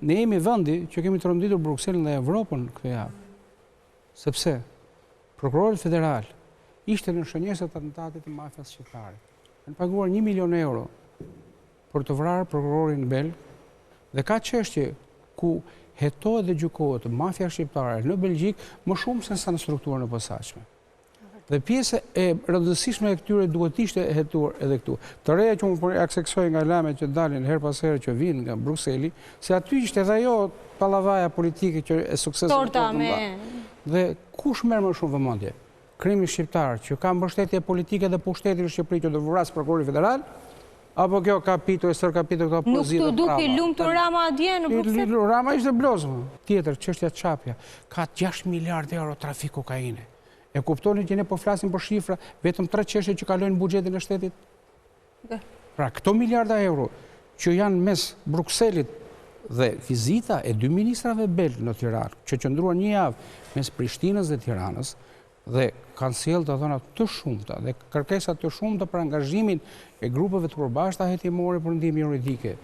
ne jemi vendi që kemi tërënditur Brukselën dhe Evropën këtë javë. Sepse prokurorët federal ishte në shënjesë të atentatit të mafjas shqiptare. Kanë paguar 1 milion euro për të vrarë prokurorin belg dhe ka çështje ku hetohet dhe gjykohet mafja shqiptare në Belgjik më shumë se sa në strukturën e posaçme. Dhe pjesë e rëndësishme e këtyre duhet ishte hetuar edhe këtu. Të reja që unë akseksoj nga lajmet që dalin her pas here që vinë nga Brukseli, se aty ishte edhe ajo pallavaja politike që e suksesit torta me. Dhe kush merr më shumë vëmendje? Krimi shqiptar që ka mbështetje politike dhe pushtetin në Shqipëri që do vras prokurori federal, apo kjo kapitulli sër kapitulli këto pozita. Nuk të duki lumtur Rama atje në Bruksel? Rama ishte blozë. Tjetër, çështja Çapja, ka 6 miliardë euro trafik kokaine. E kuptoni që ne po flasim për shifra, vetëm 3 çështje që kalojnë në buxhetin e shtetit? Pra, këto miliarda euro që janë mes Brukselit dhe vizita e 2 ministrave belg në Tiranë, që qëndruan një javë mes Prishtinës dhe Tiranës, dhe kanë sjellë të dhëna të shumta dhe kërkesa të shumta për angazhimin e grupeve të përbashkëta hetimore për ndihmë juridike